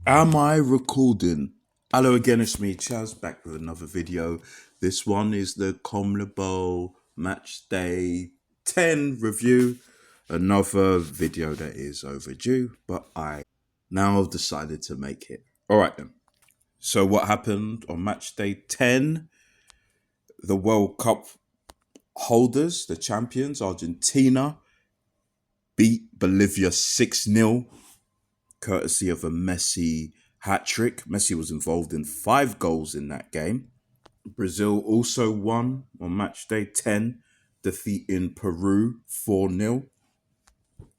Am I recording? Hello again, it's me, Chaz, back with another video. This one is the CONMEBOL Match Day 10 review. Another video that is overdue, but I now have decided to make it. Alright then. So what happened on Match Day 10? The World Cup holders, the champions, Argentina, beat Bolivia 6-0. Courtesy of a Messi hat-trick. Messi was involved in 5 goals in that game. Brazil also won on match day 10, defeating Peru 4-0.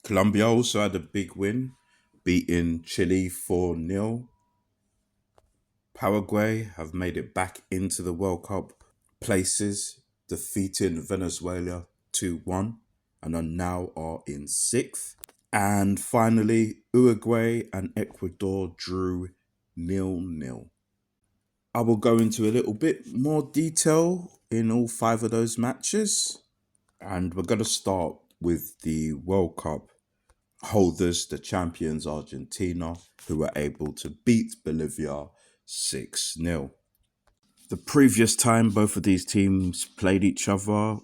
Colombia also had a big win, beating Chile 4-0. Paraguay have made it back into the World Cup places, defeating Venezuela 2-1, and now are in 6th. And finally, Uruguay and Ecuador drew 0-0. I will go into a little bit more detail in all 5 of those matches. And we're going to start with the World Cup holders, the champions Argentina, who were able to beat Bolivia 6-0. The previous time both of these teams played each other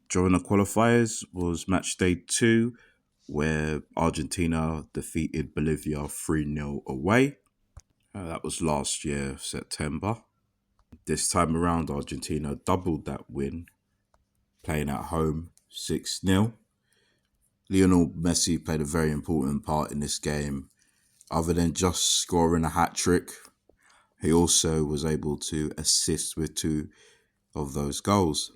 during the qualifiers was match day 2, where Argentina defeated Bolivia 3-0 away. That was last year, September. This time around, Argentina doubled that win, playing at home 6-0. Lionel Messi played a very important part in this game. Other than just scoring a hat-trick, he also was able to assist with 2 of those goals.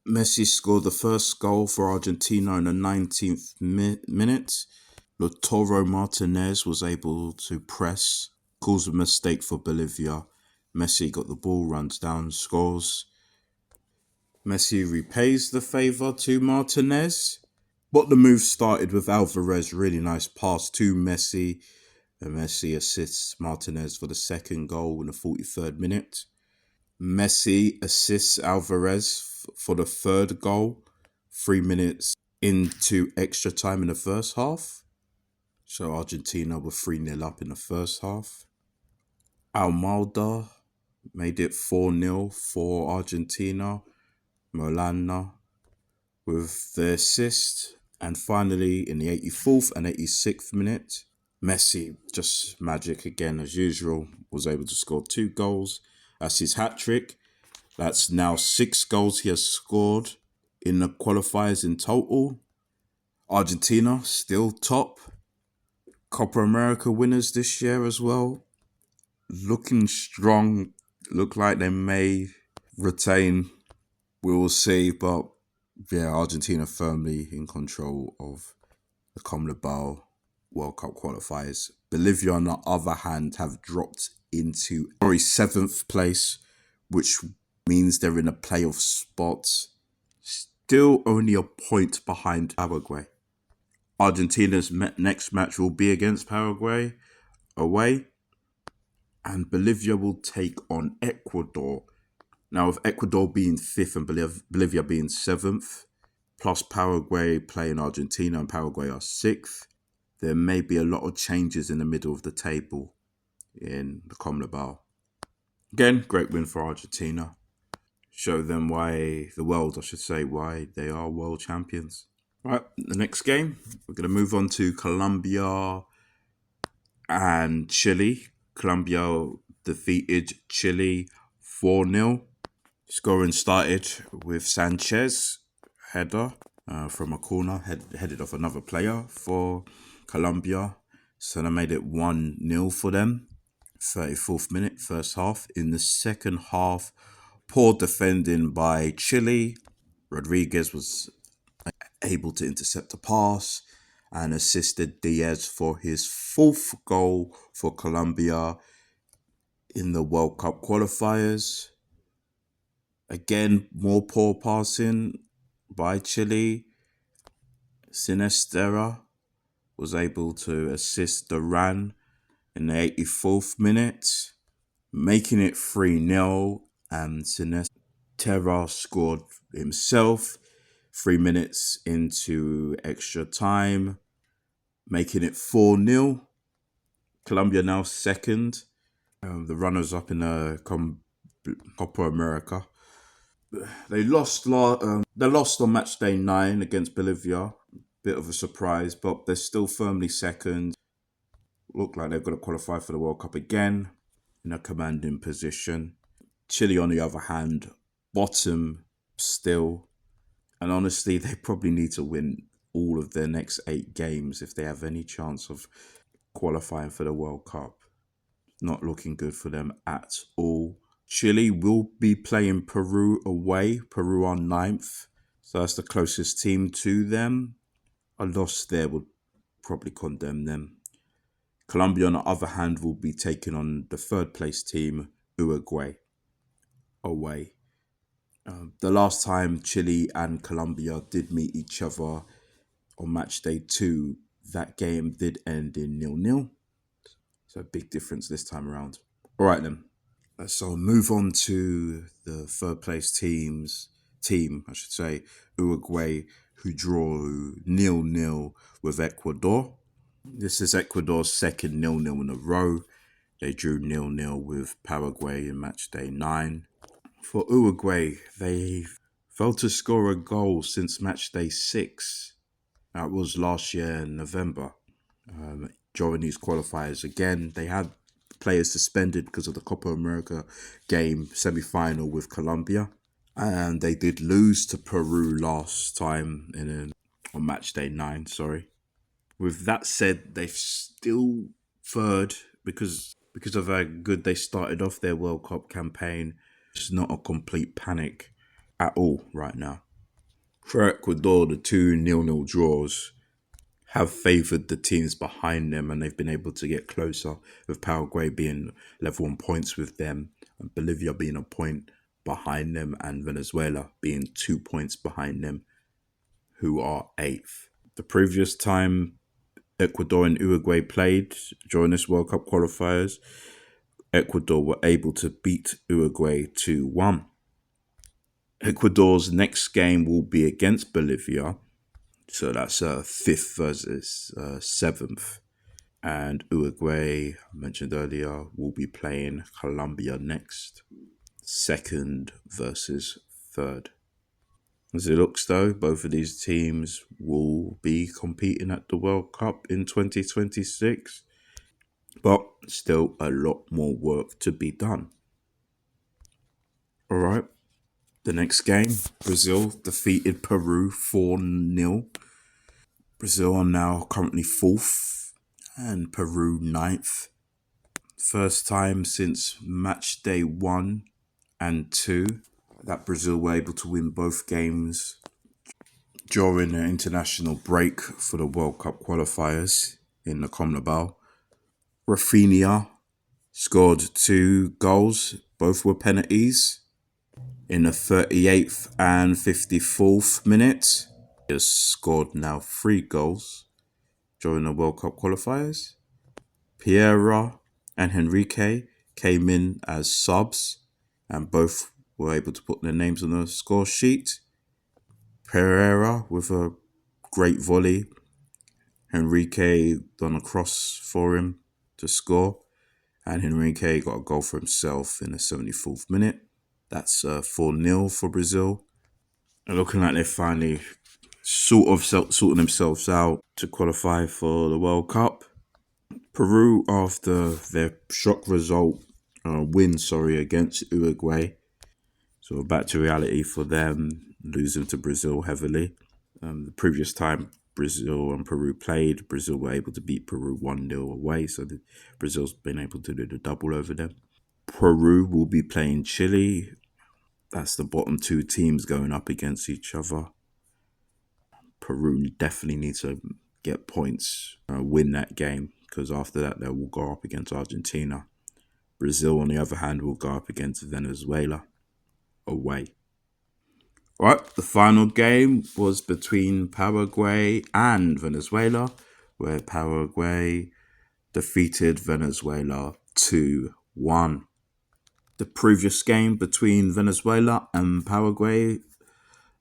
Messi scored the first goal for Argentina in the 19th minute. Lautaro Martinez was able to press, caused a mistake for Bolivia. Messi got the ball, runs down, scores. Messi repays the favour to Martinez. But the move started with Alvarez, really nice pass to Messi. And Messi assists Martinez for the second goal in the 43rd minute. Messi assists Alvarez for the third goal, 3 minutes into extra time in the first half. So Argentina were 3-0 up in the first half. Almada made it 4-0 for Argentina. Molana with the assist. And finally, in the 84th and 86th minute, Messi, just magic again as usual, was able to score 2 goals. That's his hat-trick. That's now 6 goals he has scored in the qualifiers in total. Argentina still top. Copa America winners this year as well. Looking strong. Look like they may retain. We will see. But yeah, Argentina firmly in control of the CONMEBOL World Cup qualifiers. Bolivia, on the other hand, have dropped into 7th place, which means they're in a playoff spot. Still only a point behind Paraguay. Argentina's next match will be against Paraguay away, and Bolivia will take on Ecuador. Now, with Ecuador being 5th and Bolivia being 7th, plus Paraguay playing Argentina and Paraguay are 6th, there may be a lot of changes in the middle of the table in the CONMEBOL. Again, great win for Argentina. Show them why they are world champions. Right, the next game, we're going to move on to Colombia and Chile. Colombia defeated Chile 4-0. Scoring started with Sanchez, header from a corner, headed off another player for Colombia. So they made it 1-0 for them. 34th minute, first half. In the second half, poor defending by Chile. Rodriguez was able to intercept a pass and assisted Diaz for his 4th goal for Colombia in the World Cup qualifiers. Again, more poor passing by Chile. Sinestera was able to assist Duran in the 84th minute, making it 3-0, and Sinestera scored himself 3 minutes into extra time, making it 4-0. Colombia now second. The runners up in the Copa America. They lost. They lost on match day 9 against Bolivia. Bit of a surprise, but they're still firmly second. Look like they've got to qualify for the World Cup again in a commanding position. Chile, on the other hand, bottom still. And honestly, they probably need to win all of their next 8 games if they have any chance of qualifying for the World Cup. Not looking good for them at all. Chile will be playing Peru away. Peru are 9th. So that's the closest team to them. A loss there would probably condemn them. Colombia, on the other hand, will be taking on the 3rd place team, Uruguay, away. The last time Chile and Colombia did meet each other on match day 2, that game did end in 0-0. So a big difference this time around. All right then. So move on to the 3rd place team, Uruguay, who drew 0-0 with Ecuador. This is Ecuador's second 0-0 in a row. They drew 0-0 with Paraguay in match day 9. For Uruguay, they failed to score a goal since match day 6. That was last year in November. During these qualifiers, again, they had players suspended because of the Copa America game semi-final with Colombia. And they did lose to Peru last time on match day 9, sorry. With that said, they've still 3rd because of how good they started off their World Cup campaign. It's not a complete panic at all right now. For Ecuador, the 2 0-0 draws have favoured the teams behind them, and they've been able to get closer, with Paraguay being level on points with them, and Bolivia being a point behind them, and Venezuela being 2 points behind them, who are 8th. The previous time Ecuador and Uruguay played during this World Cup qualifiers, Ecuador were able to beat Uruguay 2-1. Ecuador's next game will be against Bolivia, so that's 5th versus 7th. And Uruguay, I mentioned earlier, will be playing Colombia next, 2nd versus 3rd. As it looks though, both of these teams will be competing at the World Cup in 2026. But still a lot more work to be done. All right. The next game, Brazil defeated Peru 4-0. Brazil are now currently 4th and Peru 9th. First time since match day 1 and 2 that Brazil were able to win both games during an international break for the World Cup qualifiers in the CONMEBOL. Rafinha scored 2 goals, both were penalties, in the 38th and 54th minute. He has scored now 3 goals during the World Cup qualifiers. Pereira and Henrique came in as subs, and both were able to put their names on the score sheet. Pereira with a great volley. Henrique done a cross for him to score, and Henrique got a goal for himself in the 74th minute. That's 4-0 for Brazil. And looking like they're finally sorting themselves out to qualify for the World Cup. Peru, after their shock result, win against Uruguay. So back to reality for them, losing to Brazil heavily. The previous time Brazil and Peru played, Brazil were able to beat Peru 1-0 away, so Brazil's been able to do the double over them. Peru will be playing Chile. That's the bottom 2 teams going up against each other. Peru definitely needs to get points, win that game, because after that they will go up against Argentina. Brazil, on the other hand, will go up against Venezuela away. Right, the final game was between Paraguay and Venezuela, where Paraguay defeated Venezuela 2-1. The previous game between Venezuela and Paraguay,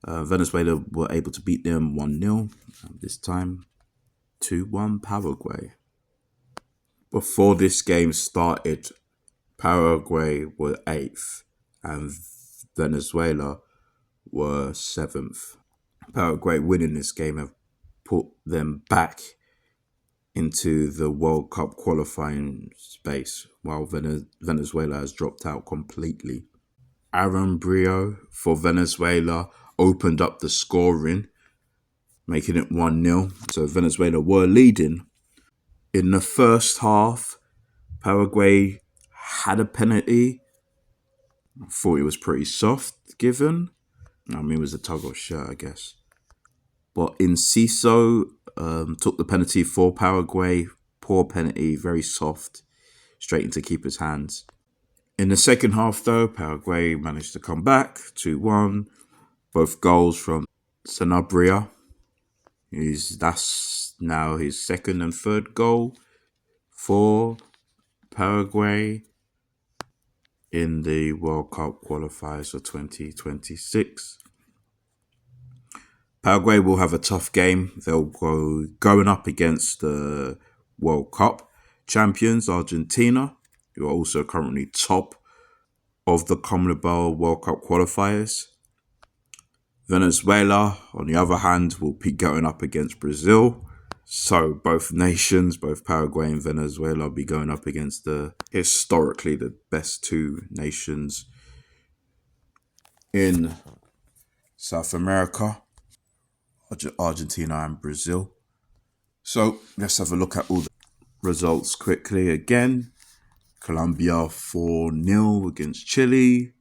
Venezuela were able to beat them 1-0. This time, 2-1 Paraguay. Before this game started, Paraguay were 8th and Venezuela were 7th. Paraguay winning this game have put them back into the World Cup qualifying space, while Venezuela has dropped out completely. Aaron Brio for Venezuela opened up the scoring, making it 1-0. So Venezuela were leading. In the first half, Paraguay had a penalty. I thought it was pretty soft given. I mean, it was a tug of shirt, I guess. But Enciso took the penalty for Paraguay. Poor penalty, very soft, straight into keeper's hands. In the second half, though, Paraguay managed to come back 2-1. Both goals from Sanabria. That's now his second and third goal for Paraguay in the World Cup qualifiers for 2026. Paraguay will have a tough game. They'll go going up against the World Cup champions, Argentina, who are also currently top of the CONMEBOL World Cup qualifiers. Venezuela, on the other hand, will be going up against Brazil. So both nations, both Paraguay and Venezuela, will be going up against historically the best two nations in South America, Argentina and Brazil. So let's have a look at all the results quickly again. Colombia 4-0 against Chile.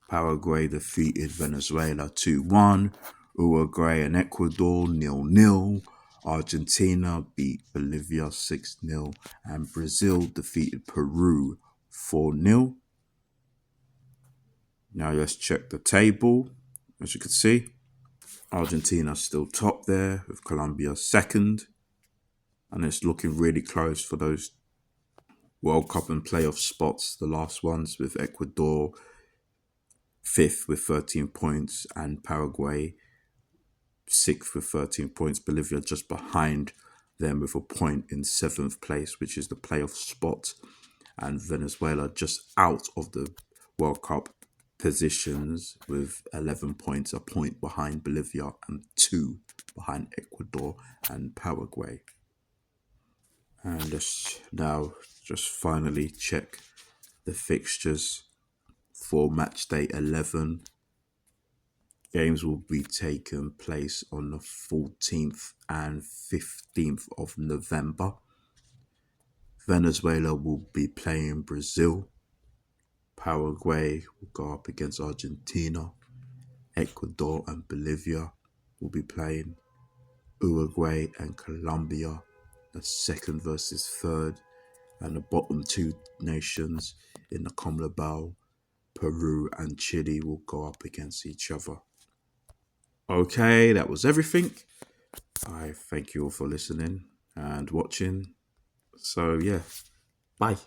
Paraguay defeated Venezuela 2-1. Uruguay and Ecuador 0-0. Argentina beat Bolivia 6-0. And Brazil defeated Peru 4-0. Now let's check the table. As you can see, Argentina still top there with Colombia second. And it's looking really close for those World Cup and playoff spots, the last ones, with Ecuador 5th with 13 points and Paraguay 6th with 13 points. Bolivia just behind them with a point in 7th place, which is the playoff spot. And Venezuela just out of the World Cup positions with 11 points, a point behind Bolivia and 2 behind Ecuador and Paraguay. And let's now just finally check the fixtures for match day 11. Games will be taking place on the 14th and 15th of November. Venezuela will be playing Brazil. Paraguay will go up against Argentina. Ecuador and Bolivia will be playing. Uruguay and Colombia, the second versus third. And the bottom two nations in the CONMEBOL, Peru and Chile, will go up against each other. Okay, that was everything. I thank you all for listening and watching. So yeah, bye.